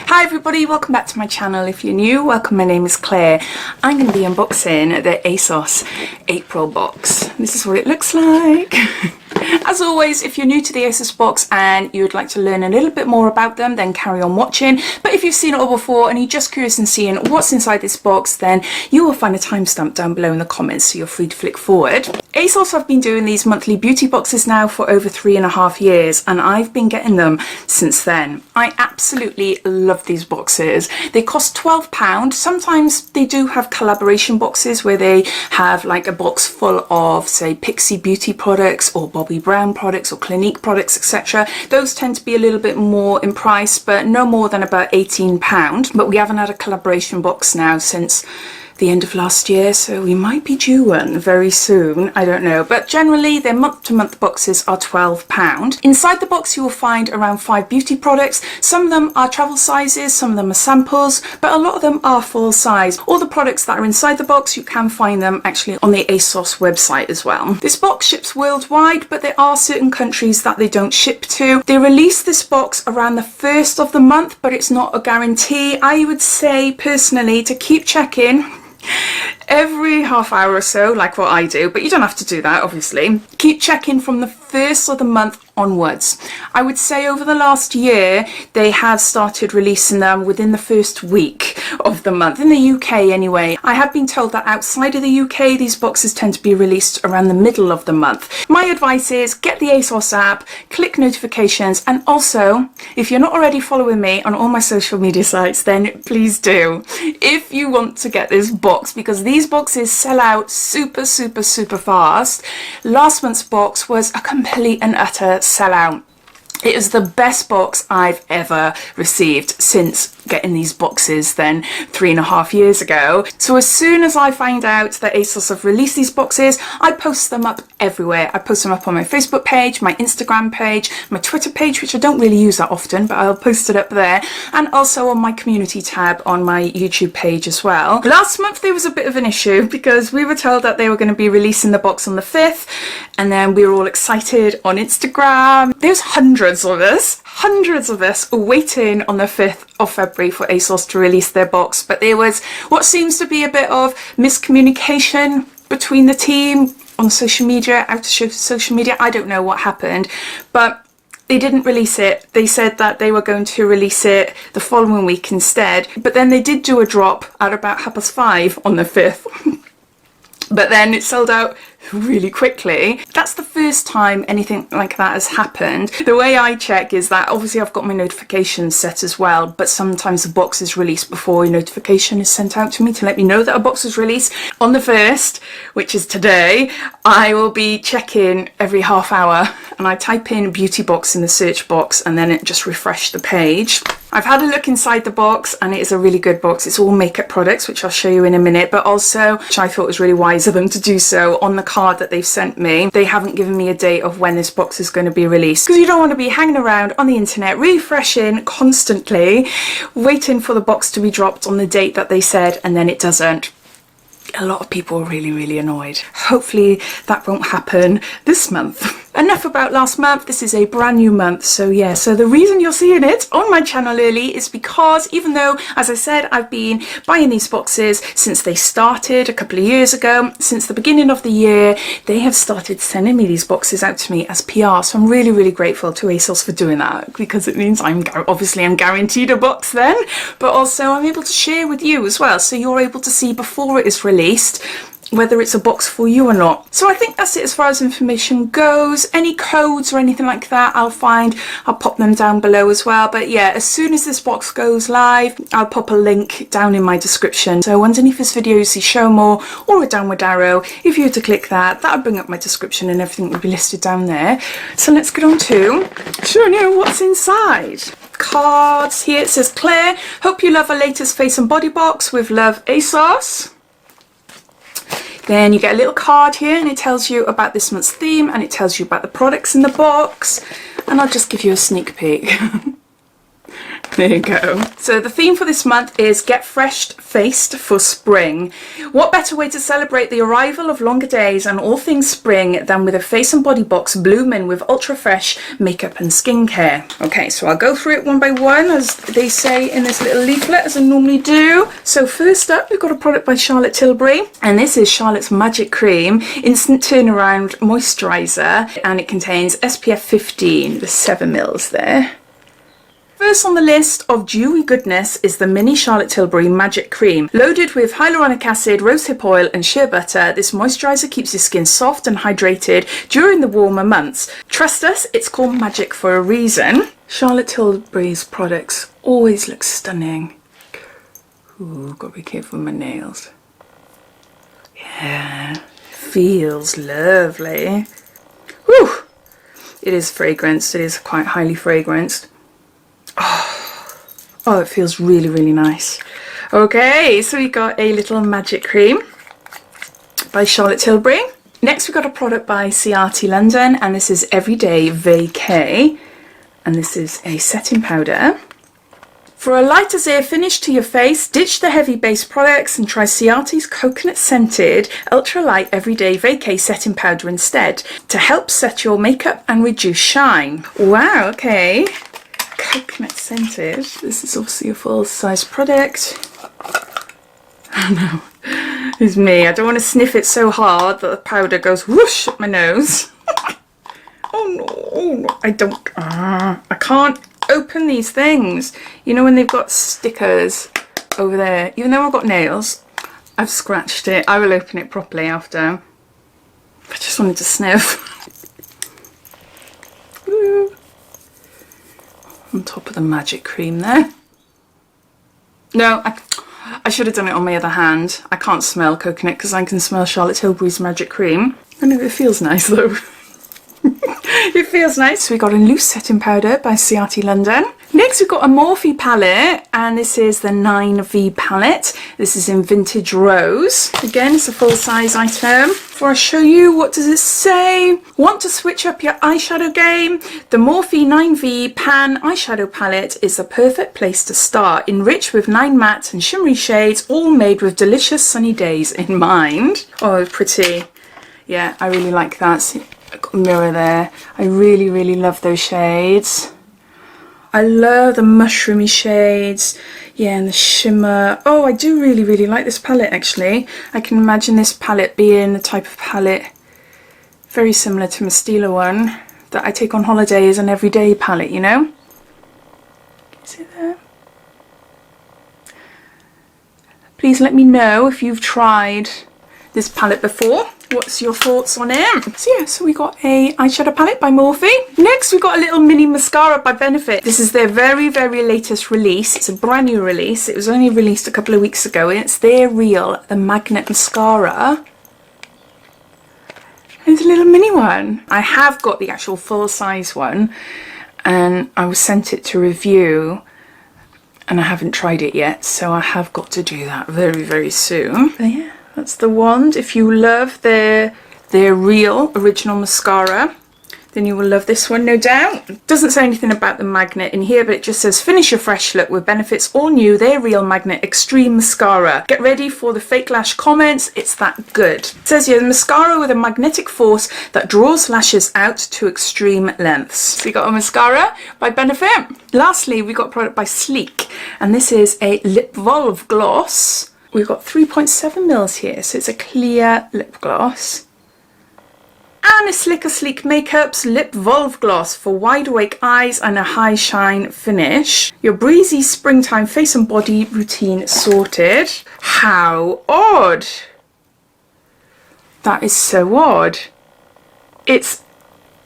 Hi everybody, welcome back to my channel. If you're new, welcome, my name is Claire. I'm going to be unboxing the Asos April box. This is what it looks like. As always, if you're new to the Asos box and you would like to learn a little bit more about them, then carry on watching. But if you've seen it all before and you're just curious in seeing what's inside this box, then you will find a timestamp down below in the comments, so you're free to flick forward. Asos have been doing these monthly beauty boxes now for over 3.5 years, and I've been getting them since then. I absolutely love these boxes. They cost £12. Sometimes they do have collaboration boxes where they have like a box full of, say, Pixie Beauty products or Bobbi Brown products or Clinique products, etc. Those tend to be a little bit more in price, but no more than about £18. But we haven't had a collaboration box now since the end of last year, so we might be due one very soon. I don't know, but generally their month-to-month boxes are £12. Inside the box you will find around 5 beauty products. Some of them are travel sizes, some of them are samples, but a lot of them are full size. All the products that are inside the box, you can find them actually on the Asos website as well. This box ships worldwide, but there are certain countries that they don't ship to. They release this box around the 1st of the month, but it's not a guarantee. I would say personally to keep checking every half hour or so, like what I do, but you don't have to do that, obviously. Keep checking from the 1st of the month onwards. I would say over the last year they have started releasing them within the first week of the month, in the UK anyway. I have been told that outside of the UK these boxes tend to be released around the middle of the month. My advice is get the Asos app, click notifications, and also if you're not already following me on all my social media sites, then please do, if you want to get this box, because these boxes sell out super fast. Last month's box was a complete and utter sellout. It is the best box I've ever received since getting these boxes then 3.5 years ago. So as soon as I find out that Asos have released these boxes, I post them up everywhere. I post them up on my Facebook page, my Instagram page, my Twitter page, which I don't really use that often, but I'll post it up there, and also on my community tab on my YouTube page as well. Last month there was a bit of an issue because we were told that they were going to be releasing the box on the 5th, and then we were all excited on Instagram. There's hundreds of us waiting on the 5th of February for Asos to release their box, but there was what seems to be a bit of miscommunication between the team on social media, out of social media. I don't know what happened, but they didn't release it. They said that they were going to release it the following week instead, but then they did do a drop at about 5:30 on the 5th. But then it sold out really quickly. That's the first time anything like that has happened. The way I check is that obviously I've got my notifications set as well, but sometimes the box is released before a notification is sent out to me to let me know that a box is released. On the 1st, which is today, I will be checking every half hour, and I type in beauty box in the search box and then it just refreshed the page. I've had a look inside the box and it is a really good box. It's all makeup products, which I'll show you in a minute, but also, which I thought was really wise of them to do so, on the card that they've sent me, they haven't given me a date of when this box is going to be released, because you don't want to be hanging around on the internet refreshing constantly waiting for the box to be dropped on the date that they said and then it doesn't. A lot of people are really annoyed. Hopefully that won't happen this month. Enough about last month. This is a brand new month, so yeah, so the reason you're seeing it on my channel early is because even though, as I said, I've been buying these boxes since they started a couple of years ago, since the beginning of the year, they have started sending me these boxes out to me as PR, so I'm really grateful to Asos for doing that, because it means I'm guaranteed a box then, but also I'm able to share with you as well, so you're able to see before it is released whether it's a box for you or not. So I think that's it as far as information goes. Any codes or anything like that I'll pop them down below as well. But yeah, as soon as this box goes live, I'll pop a link down in my description. So underneath this video you see show more or a downward arrow. If you were to click that, that would bring up my description and everything will be listed down there. So let's get on to showing you what's inside. Cards here. It says, Claire, hope you love our latest face and body box. With love, Asos. Then you get a little card here and it tells you about this month's theme and it tells you about the products in the box, and I'll just give you a sneak peek. There you go. So the theme for this month is Get Fresh-Faced for Spring. What better way to celebrate the arrival of longer days and all things spring than with a face and body box blooming with ultra fresh makeup and skincare. Okay, so I'll go through it one by one as they say in this little leaflet as I normally do. So first up we've got a product by Charlotte Tilbury, and this is Charlotte's Magic Cream Instant Turnaround Moisturizer, and it contains SPF 15, the 7 mils there. First on the list of dewy goodness is the mini Charlotte Tilbury Magic Cream. Loaded with hyaluronic acid, rosehip oil and shea butter, this moisturiser keeps your skin soft and hydrated during the warmer months. Trust us, it's called magic for a reason. Charlotte Tilbury's products always look stunning. Ooh, gotta be careful with my nails. Yeah, feels lovely. Whew! It is fragranced, it is quite highly fragranced. Oh, it feels really, really nice. Okay, so we got a little magic cream by Charlotte Tilbury. Next we got a product by CRT London, and this is Everyday Vacay, and this is a setting powder. For a light as air finish to your face, ditch the heavy base products and try CRT's coconut scented ultralight Everyday Vacay setting powder instead to help set your makeup and reduce shine. Wow, okay. Coconut scented. This is obviously a full size product. Oh no, it's me. I don't want to sniff it so hard that the powder goes whoosh up my nose. Oh no, I don't. I can't open these things. You know when they've got stickers over there. Even though I've got nails, I've scratched it. I will open it properly after. I just wanted to sniff. On top of the magic cream there. No, I should have done it on my other hand. I can't smell coconut because I can smell Charlotte Tilbury's magic cream. I know it feels nice though. It feels nice. We got a loose setting powder by CRT London. Next we've got a Morphe palette, and this is the 9V palette. This is in Vintage Rose. Again, it's a full size item. Before I show you, what does it say? Want to switch up your eyeshadow game? The Morphe 9V Pan eyeshadow palette is the perfect place to start. Enriched with 9 matte and shimmery shades, all made with delicious sunny days in mind. Oh, pretty. Yeah, I really like that. See, I've got a mirror there. I really, really love those shades. I love the mushroomy shades, yeah, and the shimmer. Oh, I do really, really like this palette actually. I can imagine this palette being the type of palette very similar to my Stila one that I take on holiday as an everyday palette, you know? Is it there? Please let me know if you've tried this palette before. What's your thoughts on it? So yeah, so we got a eyeshadow palette by Morphe. Next we got a little mini mascara by Benefit. This is their very, very latest release. It's a brand new release. It was only released a couple of weeks ago, and it's their Real, the Magnet Mascara. It's a little mini one. I have got the actual full size one, and I was sent it to review, and I haven't tried it yet, so I have got to do that very, very soon. But yeah. That's the wand. If you love their Real original mascara, then you will love this one, no doubt. It doesn't say anything about the magnet in here, but it just says finish your fresh look with Benefit's all new Their Real Magnet Extreme Mascara. Get ready for the fake lash comments. It's that good. It says here, mascara with a magnetic force that draws lashes out to extreme lengths. So we got a mascara by Benefit. Lastly, we got a product by Sleek, and this is a lip volve gloss. We've got 3.7 mils here, so it's a clear lip gloss. And a Slicker Sleek Makeup's Lip Volve Gloss for wide awake eyes and a high shine finish. Your breezy springtime face and body routine sorted. How odd! That is so odd. It's,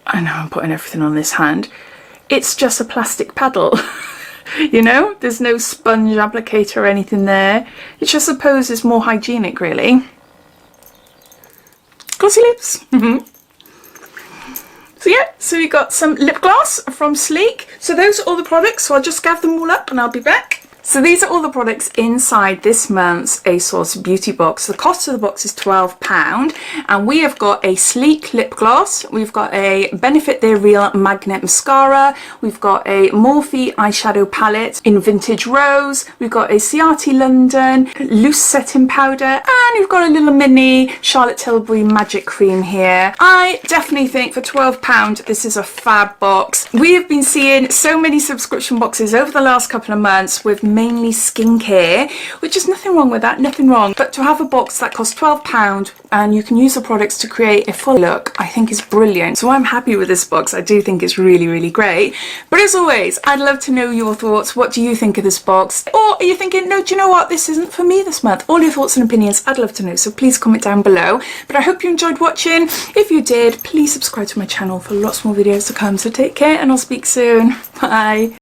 I know I'm putting everything on this hand, it's just a plastic paddle. You know, there's no sponge applicator or anything there. It just suppose it's more hygienic, really. Glossy lips. So yeah, so we got some lip gloss from Sleek. So those are all the products, so I'll just gather them all up and I'll be back. So these are all the products inside this month's Asos beauty box. The cost of the box is £12 and we have got a sleek lip gloss, we've got a Benefit They're Real magnet mascara, we've got a Morphe eyeshadow palette in vintage rose, we've got a Ciati London loose setting powder, and we've got a little mini Charlotte Tilbury magic cream here. I definitely think for £12 this is a fab box. We have been seeing so many subscription boxes over the last couple of months with mainly skincare, which is nothing wrong with that, nothing wrong, but to have a box that costs £12 and you can use the products to create a full look, I think is brilliant. So I'm happy with this box. I do think it's really, really great. But as always, I'd love to know your thoughts. What do you think of this box? Or are you thinking, no, do you know what, this isn't for me this month? All your thoughts and opinions, I'd love to know, so please comment down below. But I hope you enjoyed watching. If you did, please subscribe to my channel for lots more videos to come. So take care and I'll speak soon. Bye.